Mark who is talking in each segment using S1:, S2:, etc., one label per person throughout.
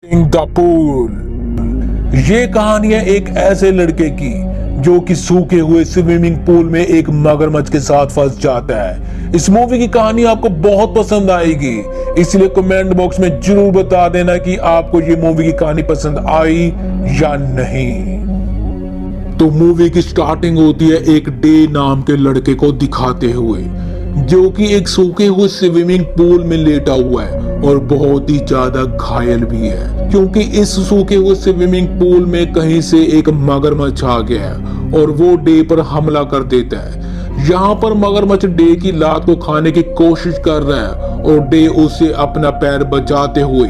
S1: The pool. ये कहानी है एक ऐसे लड़के की जो कि सूखे हुए स्विमिंग पूल में एक मगरमच्छ के साथ फंस जाता है। इस मूवी की कहानी आपको बहुत पसंद आएगी, इसलिए कमेंट बॉक्स में जरूर बता देना कि आपको ये मूवी की कहानी पसंद आई या नहीं। तो मूवी की स्टार्टिंग होती है एक डे नाम के लड़के को दिखाते हुए, जो कि एक सूखे हुए स्विमिंग पूल में लेटा हुआ है और बहुत ही ज्यादा घायल भी है, क्योंकि इस सूखे हुए स्विमिंग पूल में कहीं से एक मगरमच्छ आ गया है और वो डे पर हमला कर देता है। यहाँ पर मगरमच्छ डे की लात को खाने की कोशिश कर रहा है और डे उसे अपना पैर बचाते हुए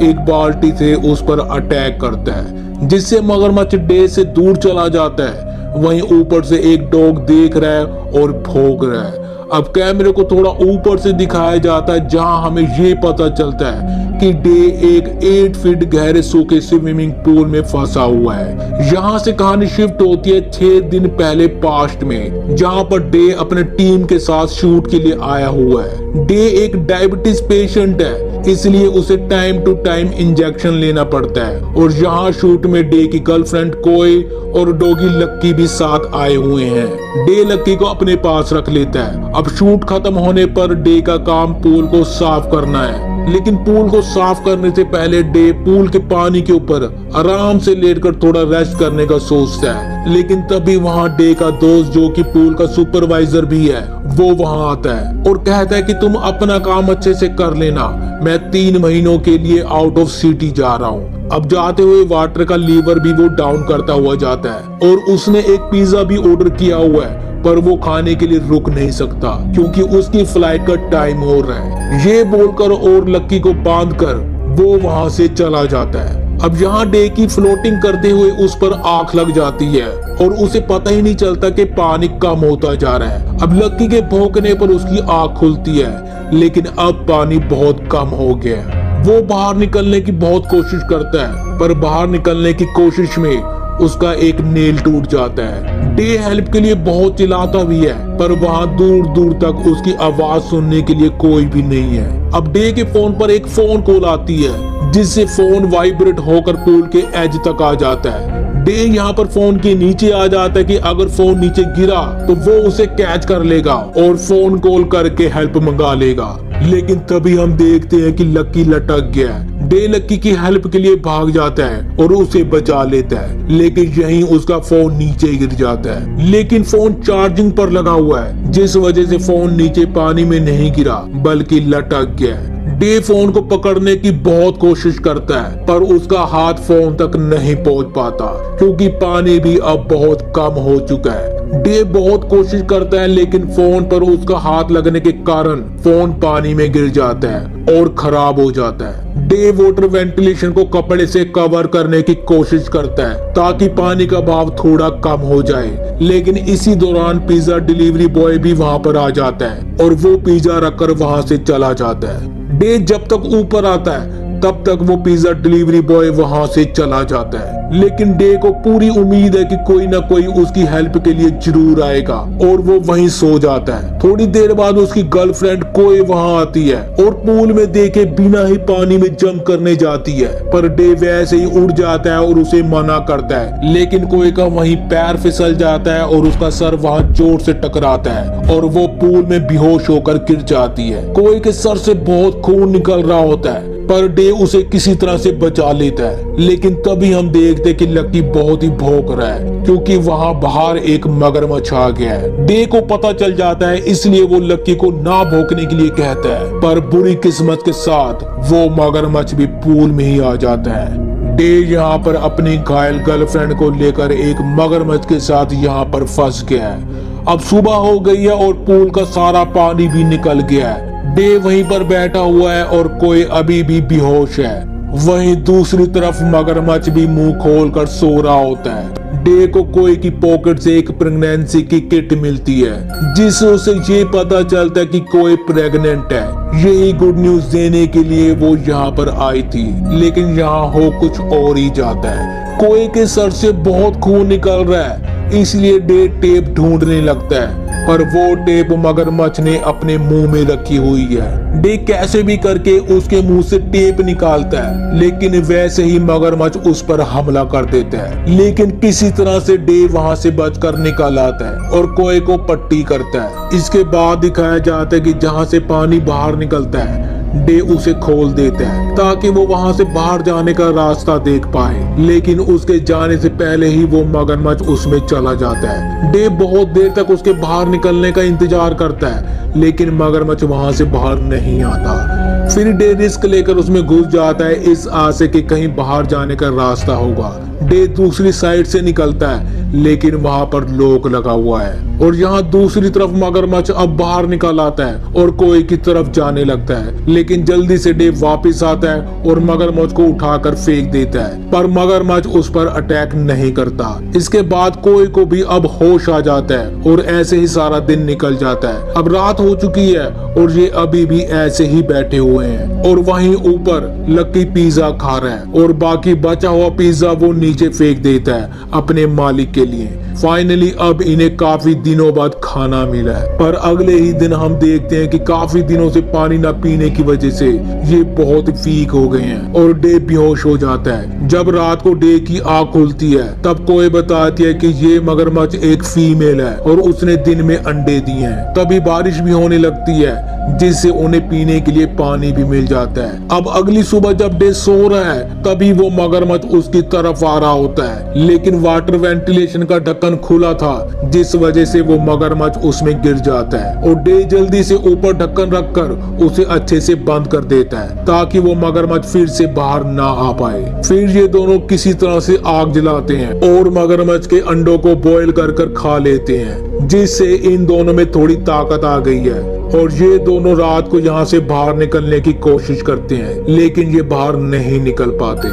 S1: एक बाल्टी से उस पर अटैक करता है, जिससे मगरमच्छ डे से दूर चला जाता है। वहीं ऊपर से एक डॉग देख रहा है और भौंक रहा है। अब कैमरे को थोड़ा ऊपर से दिखाया जाता है, जहां हमें ये पता चलता है कि डे एक 8 फीट गहरे सूखे स्विमिंग पूल में फंसा हुआ है। यहाँ से कहानी शिफ्ट होती है 6 दिन पहले पास्ट में, जहाँ पर डे अपने टीम के साथ शूट के लिए आया हुआ है। डे एक डायबिटीज पेशेंट है, इसलिए उसे टाइम टू टाइम इंजेक्शन लेना पड़ता है। और यहाँ शूट में डे की गर्लफ्रेंड कोई और डॉगी लक्की भी साथ आए हुए हैं। डे लक्की को अपने पास रख लेता है। अब शूट खत्म होने पर डे का काम पूल को साफ करना है, लेकिन पूल को साफ करने से पहले डे पूल के पानी के ऊपर आराम से लेटकर थोड़ा रेस्ट करने का सोचता है। लेकिन तभी वहाँ डे का दोस्त, जो कि पूल का सुपरवाइजर भी है, वो वहाँ आता है और कहता है कि तुम अपना काम अच्छे से कर लेना, मैं 3 महीनों के लिए आउट ऑफ सिटी जा रहा हूँ। अब जाते हुए वाटर का लीवर भी वो डाउन करता हुआ जाता है और उसने एक पिज्जा भी ऑर्डर किया हुआ है, पर वो खाने के लिए रुक नहीं सकता क्योंकि उसकी फ्लाइट का टाइम हो रहा है। ये बोलकर और लक्की को बांधकर वो वहां से चला जाता है। अब यहाँ डे की फ्लोटिंग करते हुए उस पर आंख लग जाती है और उसे पता ही नहीं चलता कि पानी कम होता जा रहा है। अब लक्की के भौंकने पर उसकी आंख खुलती है, लेकिन अब पानी बहुत कम हो गया है। वो बाहर निकलने की बहुत कोशिश करता है, पर बाहर निकलने की कोशिश में उसका एक नेल टूट जाता है। डे हेल्प के लिए बहुत चिल्लाता भी है, पर वहाँ दूर दूर तक उसकी आवाज सुनने के लिए कोई भी नहीं है। अब डे के फोन पर एक फोन कॉल आती है, जिससे फोन वाइब्रेट होकर पूल के एज तक आ जाता है। डे यहाँ पर फोन के नीचे आ जाता है कि अगर फोन नीचे गिरा तो वो उसे कैच कर लेगा और फोन कॉल करके हेल्प मंगा लेगा। लेकिन तभी हम देखते हैं कि लक्की लटक गया है। डे लक्की की हेल्प के लिए भाग जाता है और उसे बचा लेता है, लेकिन यहीं उसका फोन नीचे गिर जाता है। लेकिन फोन चार्जिंग पर लगा हुआ है, जिस वजह से फोन नीचे पानी में नहीं गिरा बल्कि लटक गया है। डे फोन को पकड़ने की बहुत कोशिश करता है, पर उसका हाथ फोन तक नहीं पहुंच पाता क्योंकि पानी भी अब बहुत कम हो चुका है। डे बहुत कोशिश करता है, लेकिन फोन पर उसका हाथ लगने के कारण फोन पानी में गिर जाता है और खराब हो जाता है। डे वाटर वेंटिलेशन को कपड़े से कवर करने की कोशिश करता है ताकि पानी का भाव थोड़ा कम हो जाए, लेकिन इसी दौरान पिज्जा डिलीवरी बॉय भी वहां पर आ जाता है और वो पिज्जा रखकर वहां से चला जाता है। डे जब तक ऊपर आता है तब तक वो पिज्जा डिलीवरी बॉय वहां से चला जाता है, लेकिन डे को पूरी उम्मीद है कि कोई ना कोई उसकी हेल्प के लिए जरूर आएगा और वो वहीं सो जाता है। थोड़ी देर बाद उसकी गर्लफ्रेंड कोई वहां आती है और पूल में देखे बिना ही पानी में जंप करने जाती है, पर डे वैसे ही उड़ जाता है और उसे मना करता है, लेकिन कोई का वहीं पैर फिसल जाता है और उसका सर वहां जोर से टकराता है और वो पूल में बेहोश होकर गिर जाती है। कोई के सर से बहुत खून निकल रहा होता है, पर डे उसे किसी तरह से बचा लेता है। लेकिन तभी हम देखते कि लक्की बहुत ही भौंक रहा है क्योंकि वहां बाहर एक मगरमच्छ आ गया है। डे को पता चल जाता है, इसलिए वो लक्की को ना भौंकने के लिए कहता है, पर बुरी किस्मत के साथ वो मगरमच्छ भी पूल में ही आ जाता है। डे यहाँ पर अपनी घायल गर्लफ्रेंड को लेकर एक मगरमच्छ के साथ यहाँ पर फंस गया है। अब सुबह हो गई है और पूल का सारा पानी भी निकल गया है। डे वहीं पर बैठा हुआ है और कोई अभी भी बेहोश है। वहीं दूसरी तरफ मगरमच्छ भी मुंह खोलकर सो रहा होता है। डे को कोई की पॉकेट से एक प्रेगनेंसी की किट मिलती है, जिससे उसे ये पता चलता है कि कोई प्रेग्नेंट है। यही गुड न्यूज देने के लिए वो यहाँ पर आई थी, लेकिन यहाँ हो कुछ और ही जाता है। कोई के सर से बहुत खून निकल रहा है इसलिए डे टेप ढूंढने लगता है, पर वो टेप मगरमच्छ ने अपने मुंह में रखी हुई है। डे कैसे भी करके उसके मुंह से टेप निकालता है, लेकिन वैसे ही मगरमच्छ उस पर हमला कर देता है। लेकिन किसी तरह से डे वहां से बचकर निकल आता है और कोए को पट्टी करता है। इसके बाद दिखाया जाता है कि जहां से पानी बाहर निकलता है, डे उसे खोल देता है ताकि वो वहां से बाहर जाने का रास्ता देख पाए, लेकिन उसके जाने से पहले ही वो मगरमच्छ उसमें चला जाता है। डे बहुत देर तक उसके बाहर निकलने का इंतजार करता है, लेकिन मगरमच्छ वहां से बाहर नहीं आता। फिर डे रिस्क लेकर उसमें घुस जाता है, इस आस से कि कहीं बाहर जाने का रास्ता होगा। डे दूसरी साइड से निकलता है, लेकिन वहां पर लॉक लगा हुआ है और यहाँ दूसरी तरफ मगरमच्छ अब बाहर निकल आता है और कोए की तरफ जाने लगता है। लेकिन जल्दी से डे वापस आता है और मगरमच्छ को उठाकर फेंक देता है, पर मगरमच्छ उस पर अटैक नहीं करता। इसके बाद कोए को भी अब होश आ जाता है और ऐसे ही सारा दिन निकल जाता है। अब रात हो चुकी है और ये अभी भी ऐसे ही बैठे हुए हैं और वहीं ऊपर लकी पिज्जा खा रहा है और बाकी बचा हुआ पिज्जा वो नीचे फेंक देता है अपने मालिक के लिए। फाइनली अब इन्हें काफी दिनों बाद खाना मिला है, पर अगले ही दिन हम देखते हैं कि काफी दिनों से पानी न पीने की वजह से ये बहुत वीक हो गए हैं और डे बेहोश हो जाता है। जब रात को डे की आँख खुलती है, तब कोई बताती है कि ये मगरमच्छ एक फीमेल है और उसने दिन में अंडे दिए हैं। तभी बारिश भी होने लगती है, जिससे उन्हें पीने के लिए पानी भी मिल जाता है। अब अगली सुबह जब डे सो रहा है, तभी वो मगरमच्छ उसकी तरफ आ रहा होता है, लेकिन वाटर वेंटिलेशन का ढक्कन खुला था, जिस वजह से वो मगरमच्छ उसमें गिर जाता है और डे जल्दी से ऊपर ढक्कन रखकर उसे अच्छे से बंद कर देता है ताकि वो मगरमच्छ फिर से बाहर ना आ पाए। फिर ये दोनों किसी तरह से आग जलाते हैं और मगरमच्छ के अंडों को बॉयल कर खा लेते हैं, जिससे इन दोनों में थोड़ी ताकत आ गई है और ये दोनों रात को यहाँ से बाहर निकलने की कोशिश करते हैं, लेकिन ये बाहर नहीं निकल पाते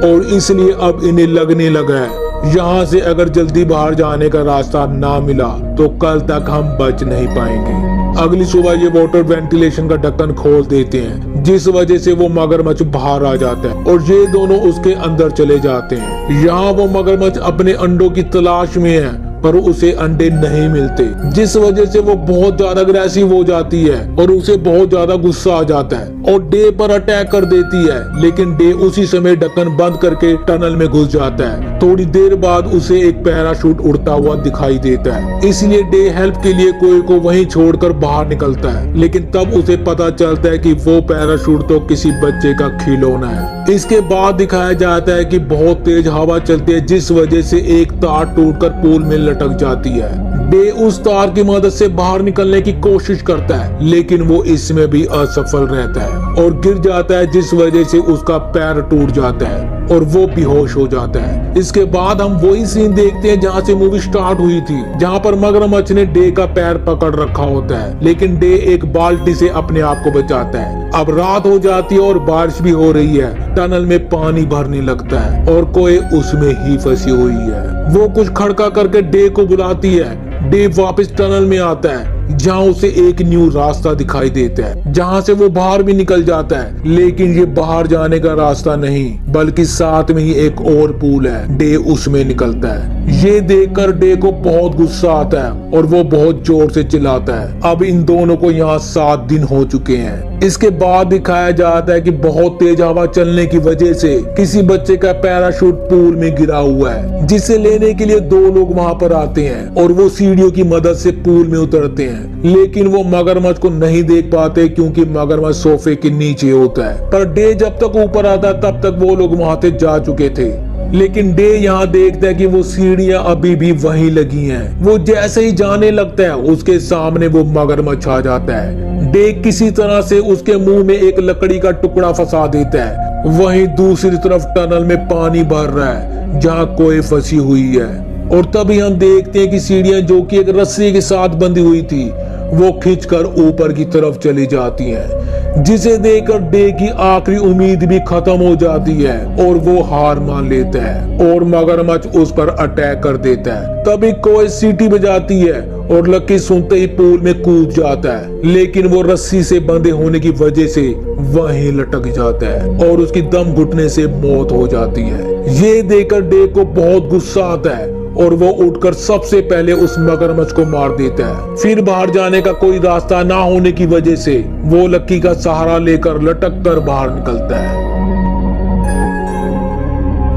S1: और इसलिए अब इन्हें लगने लगा है यहाँ से अगर जल्दी बाहर जाने का रास्ता ना मिला तो कल तक हम बच नहीं पाएंगे। अगली सुबह ये वाटर वेंटिलेशन का ढक्कन खोल देते हैं, जिस वजह से वो मगरमच्छ बाहर आ जाता है और ये दोनों उसके अंदर चले जाते हैं। यहाँ वो मगरमच्छ अपने अंडों की तलाश में है, पर उसे अंडे नहीं मिलते, जिस वजह से वो बहुत ज्यादा अग्रेसिव हो जाती है और उसे बहुत ज्यादा गुस्सा आ जाता है और डे पर अटैक कर देती है। लेकिन डे उसी समय ढक्कन बंद करके टनल में घुस जाता है। थोड़ी देर बाद उसे एक पैराशूट उड़ता हुआ दिखाई देता है, इसलिए डे हेल्प के लिए कोए को वहीं छोड़कर बाहर निकलता है। लेकिन तब उसे पता चलता है कि वो पैराशूट तो किसी बच्चे का खिलौना है। इसके बाद दिखाया जाता है कि बहुत तेज हवा चलती है, जिस वजह से एक तार टूटकर पूल में लटक जाती है। डे उस तार की मदद से बाहर निकलने की कोशिश करता है, लेकिन वो इसमें भी असफल रहता है और गिर जाता है, जिस वजह से उसका पैर टूट जाता है और वो बेहोश हो जाता है। इसके बाद हम वही सीन देखते हैं जहाँ से मूवी स्टार्ट हुई थी, जहाँ पर मगरमच्छ ने डे का पैर पकड़ रखा होता है, लेकिन डे एक बाल्टी से अपने आप को बचाता है। अब रात हो जाती है और बारिश भी हो रही है। टनल में पानी भरने लगता है और कोए उसमें ही फंसी हुई है। वो कुछ खड़का करके डे को बुलाती है। डे वापस टनल में आता है, जहाँ उसे एक न्यू रास्ता दिखाई देता है, जहाँ से वो बाहर भी निकल जाता है। लेकिन ये बाहर जाने का रास्ता नहीं, बल्कि साथ में ही एक और पूल है। डे उसमें निकलता है। ये देखकर डे को बहुत गुस्सा आता है और वो बहुत जोर से चिल्लाता है। अब इन दोनों को यहाँ 7 दिन हो चुके हैं। इसके बाद दिखाया जाता है कि बहुत तेज हवा चलने की वजह से किसी बच्चे का पैराशूट पूल में गिरा हुआ है, जिसे लेने के लिए 2 लोग वहाँ पर आते हैं और वो सीढ़ियों की मदद से पूल में उतरते हैं। लेकिन वो मगरमच्छ को नहीं देख पाते क्योंकि मगरमच्छ सोफे के नीचे होता है। पर डे जब तक ऊपर आता तब तक वो लोग वहाँ से जा चुके थे। लेकिन डे यहाँ देखता है कि वो सीढ़ियां अभी भी वहीं लगी हैं। वो जैसे ही जाने लगता है, उसके सामने वो मगरमच्छ आ जाता है। डे किसी तरह से उसके मुंह में एक लकड़ी का टुकड़ा फंसा देता है। वहीं दूसरी तरफ टनल में पानी भर रहा है, जहाँ कोई फंसी हुई है। और तभी हम देखते हैं कि सीढ़ियां जो कि एक रस्सी के साथ बंधी हुई थी, वो खींचकर ऊपर की तरफ चली जाती हैं, जिसे देखकर डे की आखिरी उम्मीद भी खत्म हो जाती है और वो हार मान लेता है और मगरमच्छ उस पर अटैक कर देता है। तभी कोई सीटी बजाती है और लकी सुनते ही पूल में कूद जाता है, लेकिन वो रस्सी से बंधे होने की वजह से वहीं लटक जाता है और उसकी दम घुटने से मौत हो जाती है। ये देखकर डे को बहुत गुस्सा आता है और वो उठकर सबसे पहले उस मगरमच्छ को मार देता है। फिर बाहर जाने का कोई रास्ता ना होने की वजह से वो लक्की का सहारा लेकर लटक कर बाहर निकलता है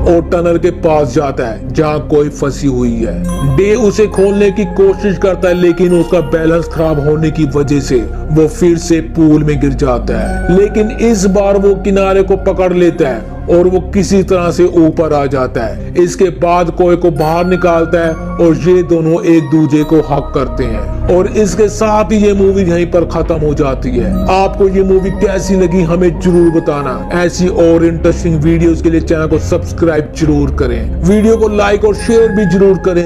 S1: और टनल के पास जाता है जहाँ कोई फंसी हुई है। डे उसे खोलने की कोशिश करता है लेकिन उसका बैलेंस खराब होने की वजह से वो फिर से पूल में गिर जाता है, लेकिन इस बार वो किनारे को पकड़ लेता है और वो किसी तरह से ऊपर आ जाता है। इसके बाद कोई को बाहर निकालता है और ये दोनों एक दूसरे को हक करते हैं और इसके साथ ही ये मूवी यहीं पर खत्म हो जाती है। आपको ये मूवी कैसी लगी हमें जरूर बताना। ऐसी और इंटरेस्टिंग वीडियोस के लिए चैनल को सब्सक्राइब जरूर करें, वीडियो को लाइक और शेयर भी जरूर करें।